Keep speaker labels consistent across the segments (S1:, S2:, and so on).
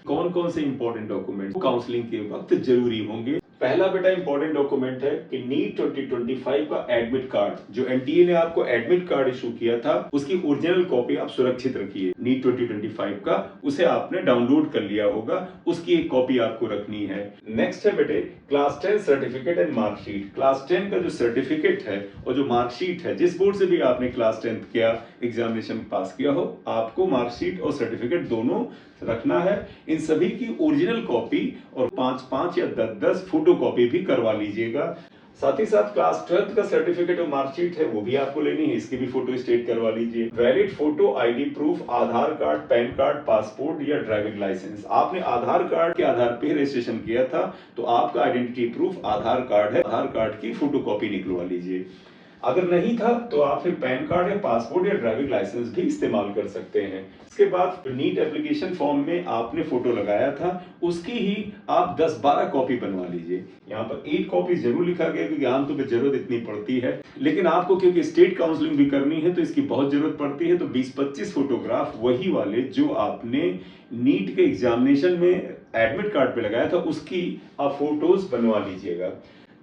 S1: कौन कौन से इंपॉर्टेंट डॉक्यूमेंट काउंसलिंग के वक्त जरूरी होंगे। पहला बेटा इंपॉर्टेंट डॉक्यूमेंट है कि नीट 2025 का एडमिट कार्ड, जो एनटीए ने आपको एडमिट कार्ड इशू किया था उसकी ओरिजिनल कॉपी आप सुरक्षित रखिए। नीट 2025 का उसे आपने डाउनलोड कर लिया होगा, उसकी एक कॉपी आपको रखनी है। नेक्स्ट है बेटे class 10 certificate and marksheet. Class 10 का जो सर्टिफिकेट है और जो मार्कशीट है, जिस बोर्ड से भी आपने क्लास 10 किया एग्जामिनेशन पास किया हो, आपको मार्कशीट और सर्टिफिकेट दोनों रखना है। इन सभी की ओरिजिनल कॉपी और 5-5 या 10-10 फोटो कॉपी भी करवा लीजिएगा। साथ ही साथ क्लास 12 का सर्टिफिकेट और मार्कशीट है वो भी आपको लेनी है, इसकी भी फोटो स्टेट करवा लीजिए। वैलिड फोटो आईडी प्रूफ, आधार कार्ड, पैन कार्ड, पासपोर्ट या ड्राइविंग लाइसेंस। आपने आधार कार्ड के आधार पे रजिस्ट्रेशन किया था तो आपका आइडेंटिटी प्रूफ आधार कार्ड है, आधार कार्ड की फोटो कॉपी निकलवा लीजिए। अगर नहीं था तो आप फिर पैन कार्ड या पासपोर्ट या ड्राइविंग लाइसेंस भी इस्तेमाल कर सकते हैं। इसके बाद नीट एप्लीकेशन फॉर्म में आपने फोटो लगाया था उसकी ही आप 10-12 कॉपी बनवा लीजिए। यहाँ पर 8 कॉपी जरूर लिखा गया क्योंकि आमतौर पर जरूरत इतनी पड़ती है, लेकिन आपको क्योंकि स्टेट काउंसलिंग भी करनी है तो इसकी बहुत जरूरत पड़ती है। तो 20-25 फोटोग्राफ वही वाले जो आपने नीट के एग्जामिनेशन में एडमिट कार्ड पे लगाया था उसकी आप फोटोज बनवा लीजिएगा।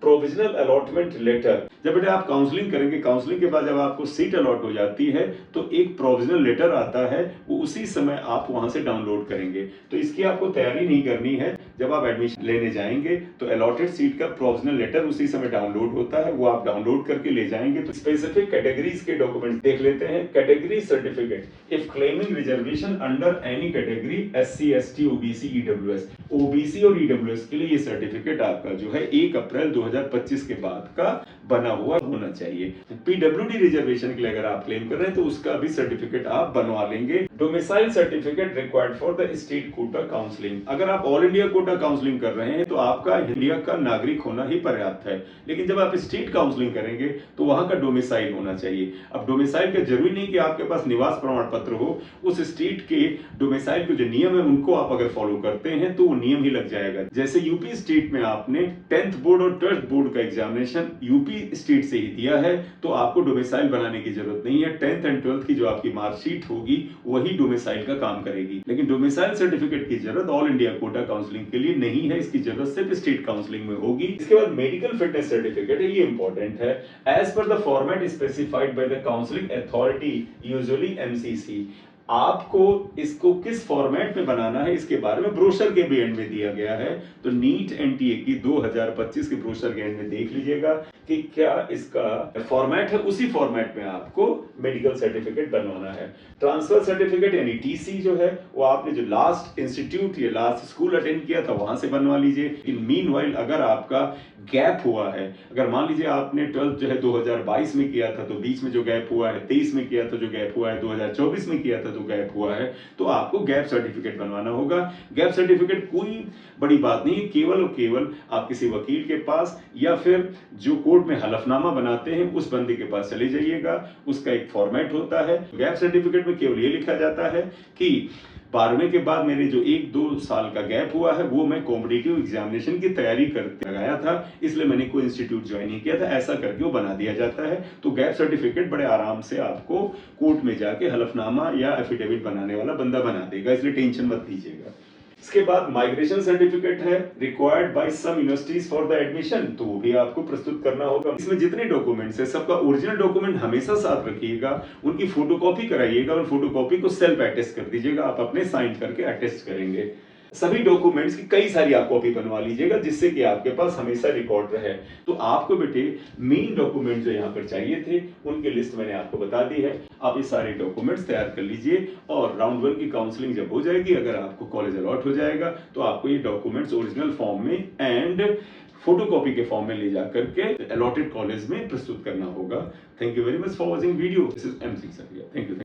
S1: प्रोविजनल अलॉटमेंट लेटर, जब बेटा आप काउंसलिंग करेंगे, काउंसलिंग के बाद जब आपको सीट अलॉट हो जाती है तो एक प्रोविजनल लेटर आता है, वो उसी समय आप वहां से डाउनलोड करेंगे। तो इसकी आपको तैयारी नहीं करनी है, जब आप एडमिशन लेने जाएंगे तो अलॉटेड सीट का प्रोविजनल लेटर उसी समय डाउनलोड होता है, वो आप डाउनलोड करके ले जाएंगे। तो स्पेसिफिक कैटेगरीज के डॉक्यूमेंट देख लेते हैं। Category certificate if claiming reservation under any category SC ST OBC EWS। OBC और ईडब्ल्यूएस के लिए ये सर्टिफिकेट आपका जो है 1 अप्रैल 2025 के बाद का बना हुआ होना चाहिए। पीडब्ल्यूडी रिजर्वेशन के लिए अगर आप क्लेम कर रहे हैं तो उसका भी सर्टिफिकेट आप बनवा लेंगे। Domicile certificate required for the state quota counselling. अगर आप ऑल इंडिया कोटा काउंसलिंग कर रहे हैं तो आपका इंडिया का नागरिक होना ही पर्याप्त है, लेकिन जब आप स्टेट काउंसलिंग करेंगे तो वहां का डोमिसाइल होना चाहिए। अब डोमिसाइल का जरूरी नहीं कि आपके पास निवास प्रमाण पत्र हो, उस स्टेट के डोमिसाइल के जो नियम है उनको आप अगर फॉलो करते हैं तो नियम ही लग जाएगा। जैसे यूपी स्टेट में आपने 10th बोर्ड और 12th बोर्ड का एग्जामिनेशन यूपी स्टेट से ही दिया है तो आपको डोमिसाइल बनाने की जरूरत नहीं है। 10th एंड 12th की जो आपकी मार्कशीट होगी वही डोमिसाइल का काम करेगी, लेकिन डोमिसाइल सर्टिफिकेट की जरूरत ऑल इंडिया कोटा काउंसलिंग के लिए नहीं है, इसकी जरूरत सिर्फ स्टेट काउंसलिंग में होगी। इसके बाद मेडिकल फिटनेस सर्टिफिकेट है, ये इंपॉर्टेंट है। As per the format specified by the counselling authority usually MCC। आपको इसको किस फॉर्मेट में बनाना है इसके बारे में ब्रोशर के भी एंड में दिया गया है, तो नीट एनटीए की 2025 के ब्रोशर के एंड में देख लीजिएगा कि क्या इसका फॉर्मेट है, उसी फॉर्मेट में आपको मेडिकल सर्टिफिकेट बनवाना है। ट्रांसफर सर्टिफिकेट यानी टीसी जो है वो आपने जो लास्ट इंस्टीट्यूट या लास्ट स्कूल अटेंड किया था वहां से बनवा लीजिए। इन मीनवाइल अगर आपका गैप हुआ है, अगर मान लीजिए आपने 12th जो है 2022 में किया था तो बीच में जो गैप हुआ है, 23 में किया था जो गैप हुआ है, 2024 में किया था तो गैप हुआ है, तो आपको गैप सर्टिफिकेट बनवाना होगा। गैप सर्टिफिकेट कोई बड़ी बात नहीं, केवल और केवल आप किसी वकील के पास या फिर जो कोर्ट में हलफनामा बनाते हैं उस बंदे के पास चले जाइएगा, उसका एक फॉर्मेट होता है। गैप सर्टिफिकेट में केवल ये लिखा जाता है कि 12वें के बाद मेरे जो 1-2 साल का गैप हुआ है वो मैं कॉम्पिटिटिव एग्जामिनेशन की तैयारी करते लगाया था, इसलिए मैंने कोई इंस्टीट्यूट ज्वाइन नहीं किया था, ऐसा करके वो बना दिया जाता है। तो गैप सर्टिफिकेट बड़े आराम से आपको कोर्ट में जाके हलफनामा या एफिडेविट बनाने वाला बंदा बना देगा, इसलिए टेंशन मत लीजिएगा। इसके बाद माइग्रेशन सर्टिफिकेट है required by some universities for the admission, तो वो भी आपको प्रस्तुत करना होगा। इसमें जितने डॉक्यूमेंट्स है सबका ओरिजिनल डॉक्यूमेंट हमेशा साथ रखिएगा, उनकी फोटोकॉपी कराइएगा और फोटोकॉपी को सेल्फ अटेस्ट कर दीजिएगा, आप अपने साइन करके अटेस्ट करेंगे। सभी डॉक्यूमेंट्स की कई सारी आप कॉपी बनवा लीजिएगा जिससे कि आपके पास हमेशा रिकॉर्ड रहे। तो आपको बेटे मेन डॉक्यूमेंट जो यहाँ पर चाहिए थे उनकी लिस्ट मैंने आपको बता दी है, आप ये सारे डॉक्यूमेंट्स तैयार कर लीजिए और राउंड 1 की काउंसलिंग जब हो जाएगी, अगर आपको कॉलेज अलॉट हो जाएगा तो आपको ये डॉक्यूमेंट्स ओरिजिनल फॉर्म में एंड फोटोकॉपी के फॉर्म में ले जाकर के अलॉटेड कॉलेज में प्रस्तुत करना होगा। Thank you very much for watching video. This is MC सरिया। Thank you.